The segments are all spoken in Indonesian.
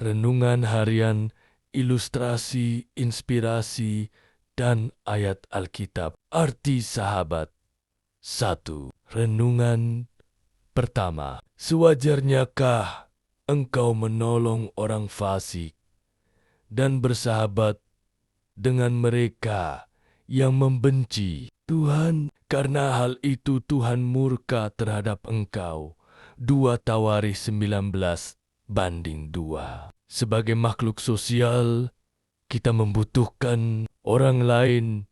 Renungan harian, ilustrasi, inspirasi, dan ayat Alkitab. Arti sahabat. 1. Renungan pertama. Sewajarnyakah engkau menolong orang fasik dan bersahabat dengan mereka yang membenci Tuhan? Karena hal itu Tuhan murka terhadap engkau. 2 Tawarikh 19:2. Sebagai makhluk sosial, kita membutuhkan orang lain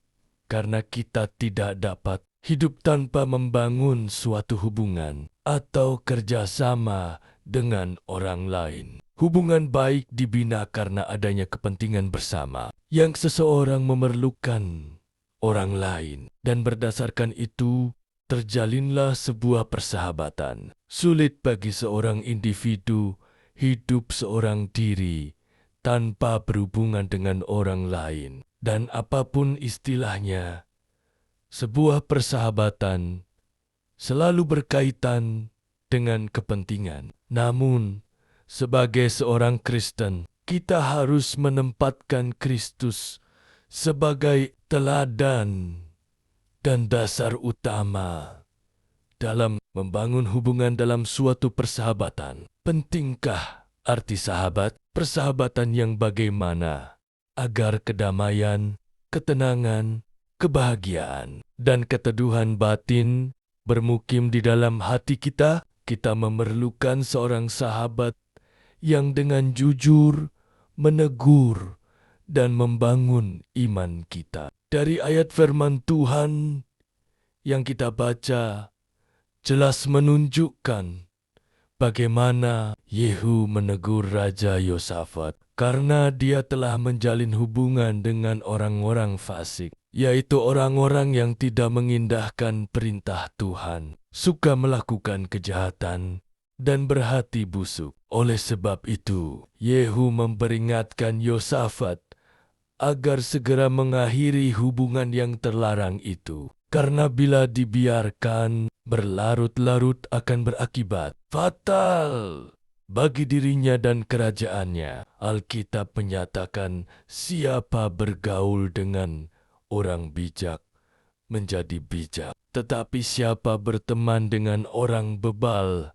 karena kita tidak dapat hidup tanpa membangun suatu hubungan atau kerjasama dengan orang lain. Hubungan baik dibina karena adanya kepentingan bersama yang seseorang memerlukan orang lain, dan berdasarkan itu terjalinlah sebuah persahabatan. Sulit bagi seorang individu hidup seorang diri tanpa berhubungan dengan orang lain, dan apapun istilahnya, sebuah persahabatan selalu berkaitan dengan kepentingan. Namun, sebagai seorang Kristen, kita harus menempatkan Kristus sebagai teladan dan dasar utama dalam membangun hubungan dalam suatu persahabatan. Pentingkah arti sahabat? Persahabatan yang bagaimana agar kedamaian, ketenangan, kebahagiaan, dan keteduhan batin bermukim di dalam hati kita? Kita memerlukan seorang sahabat yang dengan jujur menegur dan membangun iman kita. Dari ayat firman Tuhan yang kita baca, jelas menunjukkan bagaimana Yehu menegur Raja Yosafat karena dia telah menjalin hubungan dengan orang-orang fasik, yaitu orang-orang yang tidak mengindahkan perintah Tuhan, suka melakukan kejahatan, dan berhati busuk. Oleh sebab itu, Yehu memperingatkan Yosafat agar segera mengakhiri hubungan yang terlarang itu. Karena bila dibiarkan, berlarut-larut akan berakibat fatal bagi dirinya dan kerajaannya. Alkitab menyatakan siapa bergaul dengan orang bijak menjadi bijak, tetapi siapa berteman dengan orang bebal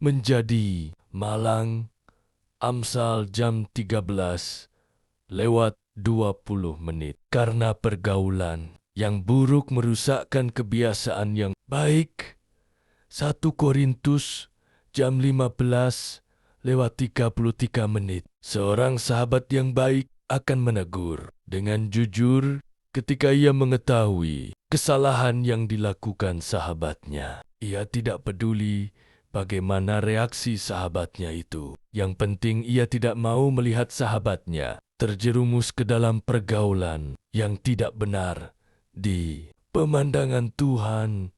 menjadi malang. Amsal jam 13:20. Karena pergaulan yang buruk merusakkan kebiasaan yang baik. 1 Korintus jam 15:33. Seorang sahabat yang baik akan menegur dengan jujur ketika ia mengetahui kesalahan yang dilakukan sahabatnya. Ia tidak peduli bagaimana reaksi sahabatnya itu. Yang penting ia tidak mau melihat sahabatnya terjerumus ke dalam pergaulan yang tidak benar di pemandangan Tuhan.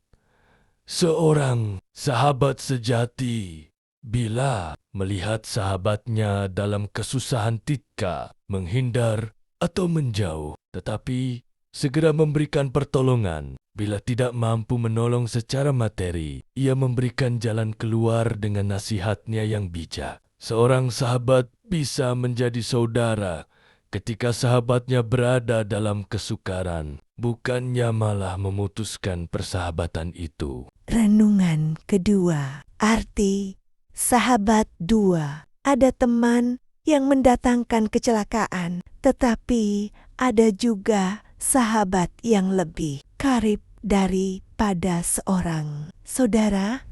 Seorang sahabat sejati, bila melihat sahabatnya dalam kesusahan, tidak menghindar atau menjauh, tetapi segera memberikan pertolongan. Bila tidak mampu menolong secara materi, ia memberikan jalan keluar dengan nasihatnya yang bijak. Seorang sahabat bisa menjadi saudara ketika sahabatnya berada dalam kesukaran, bukannya malah memutuskan persahabatan itu. Renungan kedua, arti sahabat dua. Ada teman yang mendatangkan kecelakaan, tetapi ada juga sahabat yang lebih karib daripada seorang. Saudara,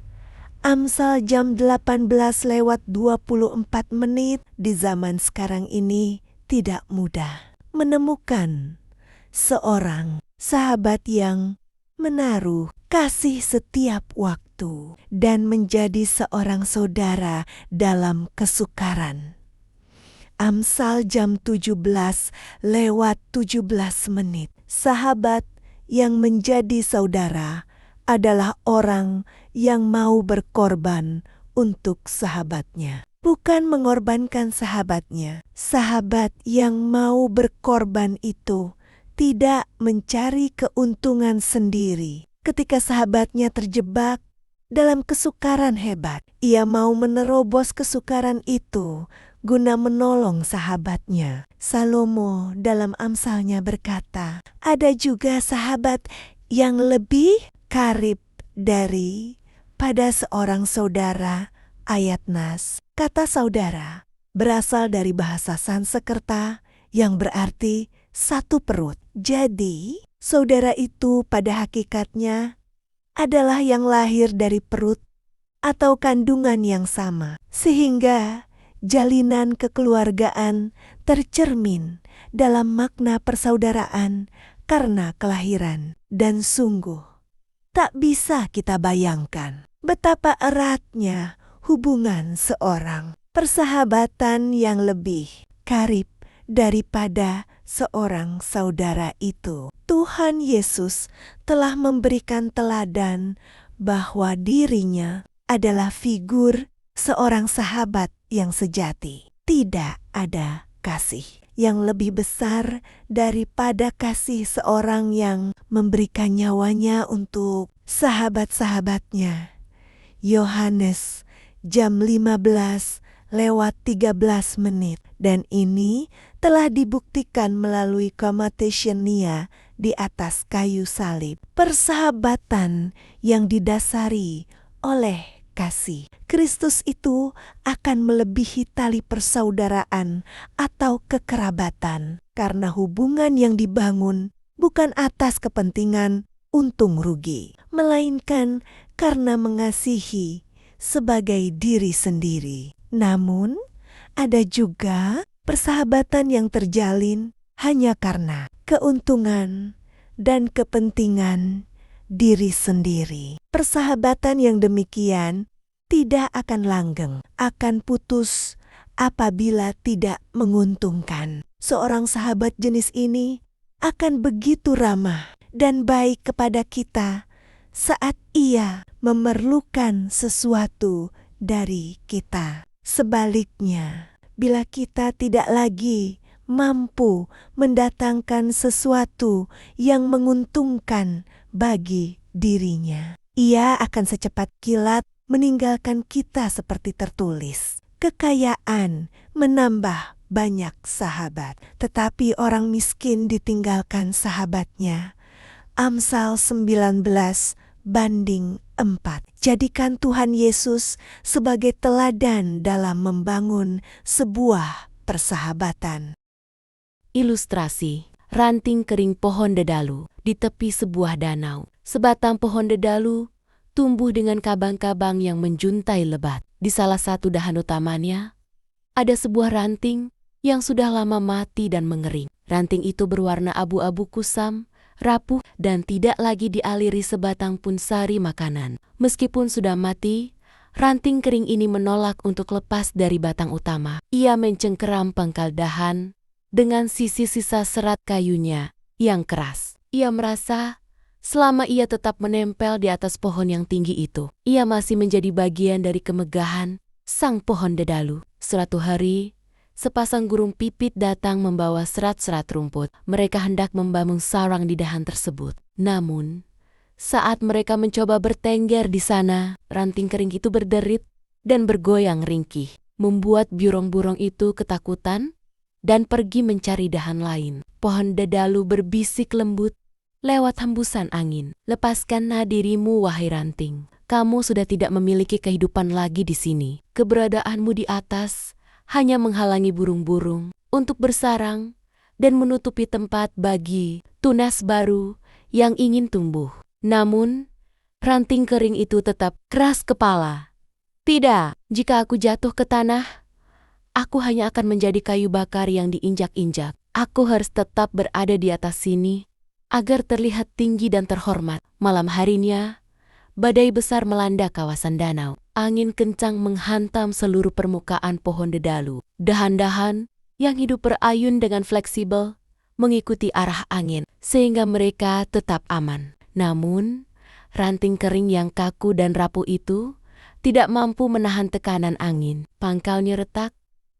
Amsal jam 18:24 di zaman sekarang ini tidak mudah menemukan seorang sahabat yang menaruh kasih setiap waktu dan menjadi seorang saudara dalam kesukaran. Amsal jam 17:17. Sahabat yang menjadi saudara adalah orang yang mau berkorban untuk sahabatnya. Bukan mengorbankan sahabatnya. Sahabat yang mau berkorban itu tidak mencari keuntungan sendiri. Ketika sahabatnya terjebak dalam kesukaran hebat, ia mau menerobos kesukaran itu guna menolong sahabatnya. Salomo dalam Amsalnya berkata, ada juga sahabat yang lebih karib daripada seorang saudara. Ayat nas. Kata saudara berasal dari bahasa Sansekerta yang berarti satu perut. Jadi, saudara itu pada hakikatnya adalah yang lahir dari perut atau kandungan yang sama, sehingga jalinan kekeluargaan tercermin dalam makna persaudaraan karena kelahiran. Dan sungguh tak bisa kita bayangkan betapa eratnya hubungan seorang, persahabatan yang lebih karib daripada seorang saudara itu. Tuhan Yesus telah memberikan teladan bahwa dirinya adalah figur seorang sahabat yang sejati. Tidak ada kasih yang lebih besar daripada kasih seorang yang memberikan nyawanya untuk sahabat-sahabatnya. Yohanes jam 15:13. Dan ini telah dibuktikan melalui Commatatiania di atas kayu salib. Persahabatan yang didasari oleh kasih. Kristus itu akan melebihi tali persaudaraan atau kekerabatan, karena hubungan yang dibangun bukan atas kepentingan untung rugi, melainkan karena mengasihi sebagai diri sendiri. Namun, ada juga persahabatan yang terjalin hanya karena keuntungan dan kepentingan diri sendiri. Persahabatan yang demikian tidak akan langgeng, akan putus apabila tidak menguntungkan. Seorang sahabat jenis ini akan begitu ramah dan baik kepada kita saat ia memerlukan sesuatu dari kita. Sebaliknya, bila kita tidak lagi mampu mendatangkan sesuatu yang menguntungkan bagi dirinya, ia akan secepat kilat meninggalkan kita seperti tertulis. Kekayaan menambah banyak sahabat, tetapi orang miskin ditinggalkan sahabatnya. Amsal 19:4. Jadikan Tuhan Yesus sebagai teladan dalam membangun sebuah persahabatan. Ilustrasi, ranting kering pohon dedalu di tepi sebuah danau. Sebatang pohon dedalu tumbuh dengan kabang-kabang yang menjuntai lebat. Di salah satu dahan utamanya, ada sebuah ranting yang sudah lama mati dan mengering. Ranting itu berwarna abu-abu kusam, rapuh, dan tidak lagi dialiri sebatang pun sari makanan. Meskipun sudah mati, ranting kering ini menolak untuk lepas dari batang utama. Ia mencengkeram pangkal dahan dengan sisa-sisa serat kayunya yang keras. Ia merasa selama ia tetap menempel di atas pohon yang tinggi itu, ia masih menjadi bagian dari kemegahan sang pohon dedalu. Suatu hari, sepasang burung pipit datang membawa serat-serat rumput. Mereka hendak membangun sarang di dahan tersebut. Namun, saat mereka mencoba bertengger di sana, ranting kering itu berderit dan bergoyang ringkih, membuat burung-burung itu ketakutan dan pergi mencari dahan lain. Pohon dedalu berbisik lembut lewat hembusan angin. Lepaskanlah dirimu, wahai ranting. Kamu sudah tidak memiliki kehidupan lagi di sini. Keberadaanmu di atas hanya menghalangi burung-burung untuk bersarang dan menutupi tempat bagi tunas baru yang ingin tumbuh. Namun, ranting kering itu tetap keras kepala. Tidak, jika aku jatuh ke tanah, aku hanya akan menjadi kayu bakar yang diinjak-injak. Aku harus tetap berada di atas sini agar terlihat tinggi dan terhormat. Malam harinya, badai besar melanda kawasan danau. Angin kencang menghantam seluruh permukaan pohon dedalu. Dahan-dahan yang hidup berayun dengan fleksibel mengikuti arah angin, sehingga mereka tetap aman. Namun, ranting kering yang kaku dan rapuh itu tidak mampu menahan tekanan angin. Pangkalnya retak,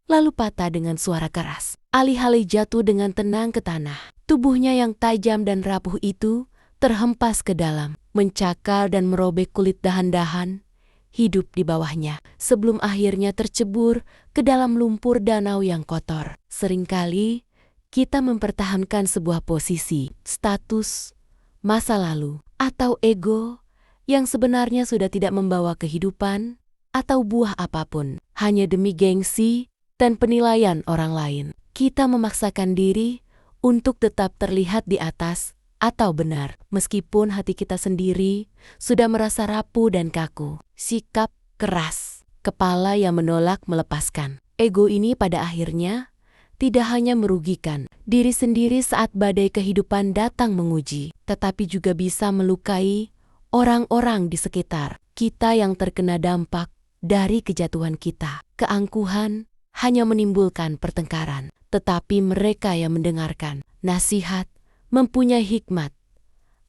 lalu patah dengan suara keras. Alih-alih jatuh dengan tenang ke tanah, tubuhnya yang tajam dan rapuh itu terhempas ke dalam, mencakar dan merobek kulit dahan-dahan hidup di bawahnya, sebelum akhirnya tercebur ke dalam lumpur danau yang kotor. Seringkali kita mempertahankan sebuah posisi, status, masa lalu, atau ego yang sebenarnya sudah tidak membawa kehidupan atau buah apapun, hanya demi gengsi dan penilaian orang lain. Kita memaksakan diri untuk tetap terlihat di atas atau benar, meskipun hati kita sendiri sudah merasa rapuh dan kaku. Sikap keras, kepala yang menolak melepaskan. Ego ini pada akhirnya tidak hanya merugikan diri sendiri saat badai kehidupan datang menguji, tetapi juga bisa melukai orang-orang di sekitar kita yang terkena dampak dari kejatuhan kita. Keangkuhan hanya menimbulkan pertengkaran, tetapi mereka yang mendengarkan nasihat mempunyai hikmat.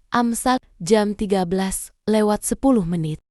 Amsal jam 13:10.